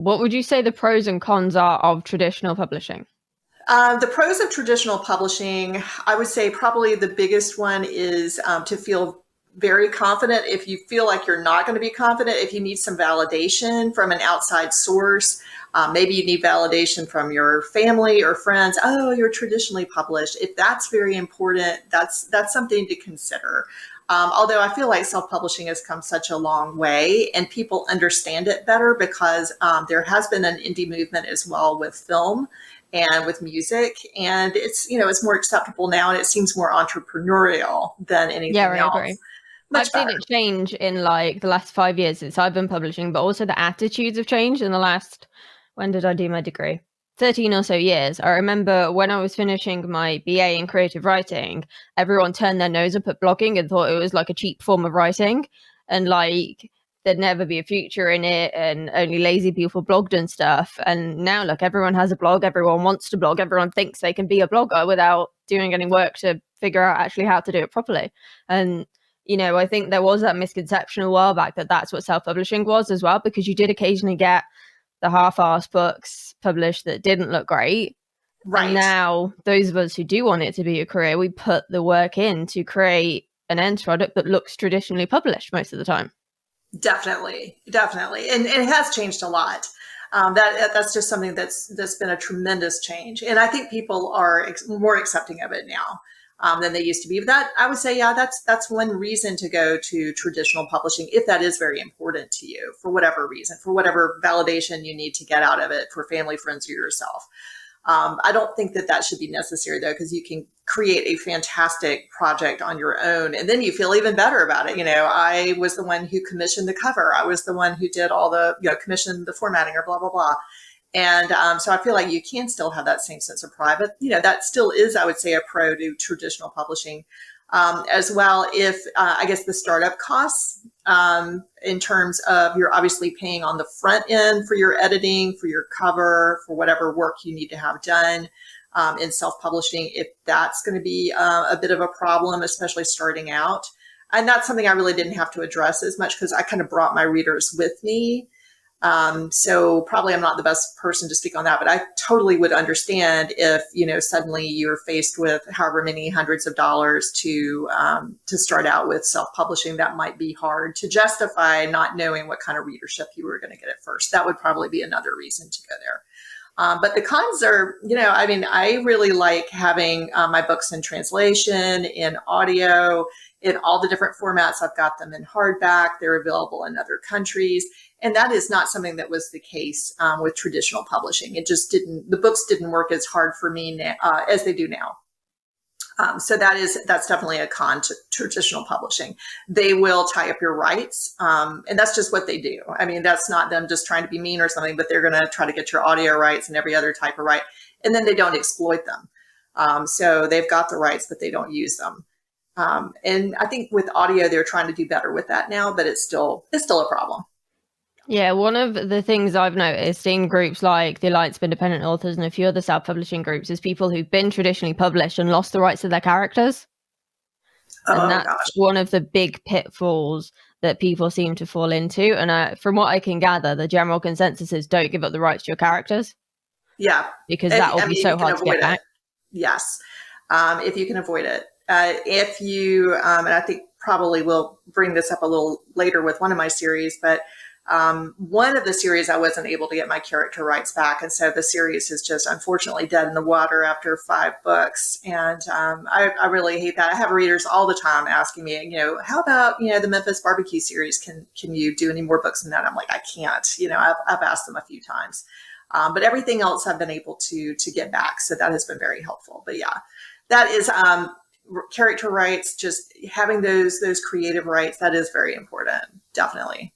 What would you say the pros and cons are of traditional publishing? The pros of traditional publishing, I would say probably the biggest one is to feel very confident. If you feel like you're not going to be confident, if you need some validation from an outside source, maybe you need validation from your family or friends. Oh, you're traditionally published. If that's very important, that's something to consider. Although I feel like self-publishing has come such a long way and people understand it better because there has been an indie movement as well with film and with music, and it's more acceptable now and it seems more entrepreneurial than Yeah, anything I agree. else. I've Much seen better. it change in like the last 5 years since I've been publishing, but also the attitudes have changed in the last, when did I do my degree? 13 or so years. I remember when I was finishing my BA in creative writing, everyone turned their nose up at blogging and thought it was like a cheap form of writing and like there'd never be a future in it and only lazy people blogged and stuff. And now, look, everyone has a blog, everyone wants to blog, everyone thinks they can be a blogger without doing any work to figure out actually how to do it properly. And I think there was that misconception a while back that that's what self-publishing was as well, because you did occasionally get the half-assed books published that didn't look great. And Right. now those of us who do want it to be a career, we put the work in to create an end product that looks traditionally published most of the time. Definitely, and it has changed a lot. That's just something that's been a tremendous change, and I think people are more accepting of it now than they used to be. But that I would say, yeah, that's one reason to go to traditional publishing if that is very important to you for whatever reason, for whatever validation you need to get out of it for family, friends, or yourself. I don't think that should be necessary though, because you can create a fantastic project on your own and then you feel even better about it. I was the one who commissioned the cover. I was the one who did all the, commissioned the formatting or blah, blah, blah. And so I feel like you can still have that same sense of pride, but that still is, I would say, a pro to traditional publishing. As well, if I guess the startup costs in terms of you're obviously paying on the front end for your editing, for your cover, for whatever work you need to have done in self-publishing, if that's going to be a bit of a problem, especially starting out. And that's something I really didn't have to address as much because I kind of brought my readers with me. So probably I'm not the best person to speak on that, but I totally would understand if, suddenly you're faced with however many hundreds of dollars to start out with self-publishing. That might be hard to justify not knowing what kind of readership you were going to get at first. That would probably be another reason to go there. But the cons are, I really like having my books in translation, in audio, in all the different formats. I've got them in hardback. They're available in other countries. And that is not something that was the case with traditional publishing. It just the books didn't work as hard for me now, as they do now. So that's definitely a con to traditional publishing. They will tie up your rights, and that's just what they do. That's not them just trying to be mean or something, but they're going to try to get your audio rights and every other type of right, and then they don't exploit them. So they've got the rights, but they don't use them. And I think with audio, they're trying to do better with that now, but it's still a problem. Yeah, one of the things I've noticed in groups like the Alliance of Independent Authors and a few other self-publishing groups is people who've been traditionally published and lost the rights to their characters. And Oh that's gosh. one of the big pitfalls that people seem to fall into. And from what I can gather, the general consensus is don't give up the rights to your characters. Yeah. Because that will be If you so can hard to avoid get it. back. Yes. If you can avoid it. If you, and I think probably we'll bring this up a little later with one of my series, but one of the series I wasn't able to get my character rights back. And so the series is just unfortunately dead in the water after 5 books. And I really hate that. I have readers all the time asking me, how about, the Memphis Barbecue series? Can you do any more books than that? I'm like, I can't. I've asked them a few times. But everything else I've been able to get back. So that has been very helpful. But yeah, that is character rights, just having those creative rights. That is very important. Definitely.